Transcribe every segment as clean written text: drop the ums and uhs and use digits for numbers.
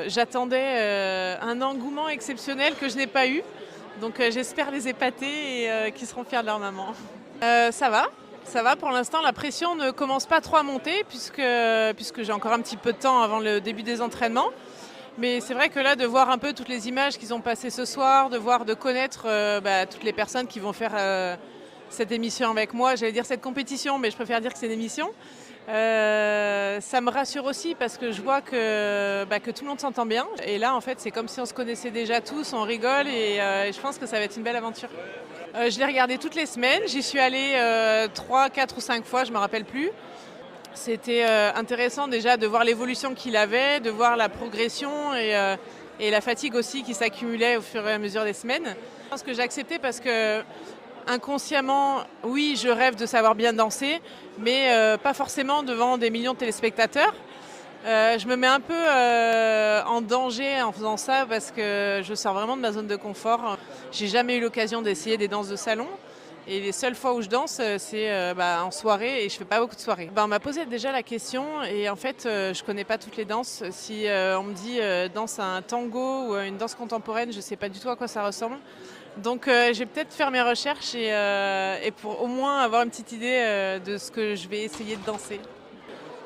J'attendais un engouement exceptionnel que je n'ai pas eu. Donc j'espère les épater et qu'ils seront fiers de leur maman. Ça va pour l'instant, la pression ne commence pas trop à monter puisque j'ai encore un petit peu de temps avant le début des entraînements. Mais c'est vrai que là, de voir un peu toutes les images qu'ils ont passées ce soir, de connaître toutes les personnes qui vont faire cette émission avec moi, j'allais dire cette compétition, mais je préfère dire que c'est une émission. Ça me rassure aussi parce que je vois que tout le monde s'entend bien. Et là, en fait, c'est comme si on se connaissait déjà tous, on rigole et je pense que ça va être une belle aventure. Je l'ai regardé toutes les semaines, j'y suis allée 3, 4 ou 5 fois, je ne me rappelle plus. C'était intéressant déjà de voir l'évolution qu'il avait, de voir la progression et la fatigue aussi qui s'accumulait au fur et à mesure des semaines. Je pense que j'ai accepté parce que inconsciemment, oui, je rêve de savoir bien danser, mais pas forcément devant des millions de téléspectateurs. Je me mets un peu en danger en faisant ça parce que je sors vraiment de ma zone de confort. J'ai jamais eu l'occasion d'essayer des danses de salon. Et les seules fois où je danse, c'est en soirée et je fais pas beaucoup de soirées. On m'a posé déjà la question et en fait, je connais pas toutes les danses. Si on me dit danse un tango ou une danse contemporaine, je sais pas du tout à quoi ça ressemble. Donc je vais peut-être faire mes recherches et pour au moins avoir une petite idée de ce que je vais essayer de danser.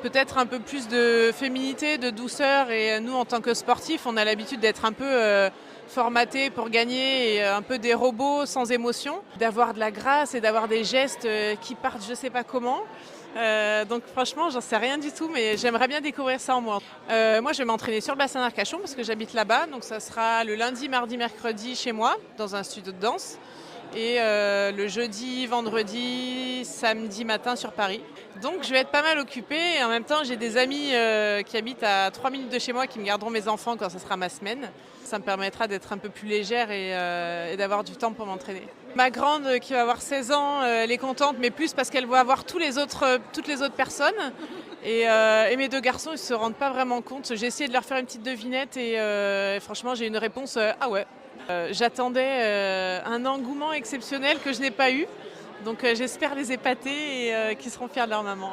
Peut-être un peu plus de féminité, de douceur et nous en tant que sportifs, on a l'habitude d'être un peu formatés pour gagner et un peu des robots sans émotion, d'avoir de la grâce et d'avoir des gestes qui partent je sais pas comment. Donc franchement, j'en sais rien du tout, mais j'aimerais bien découvrir ça en moi. Moi, je vais m'entraîner sur le bassin d'Arcachon parce que j'habite là-bas, donc ça sera le lundi, mardi, mercredi chez moi, dans un studio de danse, et le jeudi, vendredi, samedi matin sur Paris. Donc je vais être pas mal occupée et en même temps j'ai des amis qui habitent à 3 minutes de chez moi qui me garderont mes enfants quand ce sera ma semaine. Ça me permettra d'être un peu plus légère et d'avoir du temps pour m'entraîner. Ma grande qui va avoir 16 ans, elle est contente, mais plus parce qu'elle va voir toutes les autres personnes. Et mes deux garçons, ils ne se rendent pas vraiment compte. J'ai essayé de leur faire une petite devinette et franchement j'ai une réponse ah ouais. J'attendais un engouement exceptionnel que je n'ai pas eu. Donc j'espère les épater et qu'ils seront fiers de leur maman.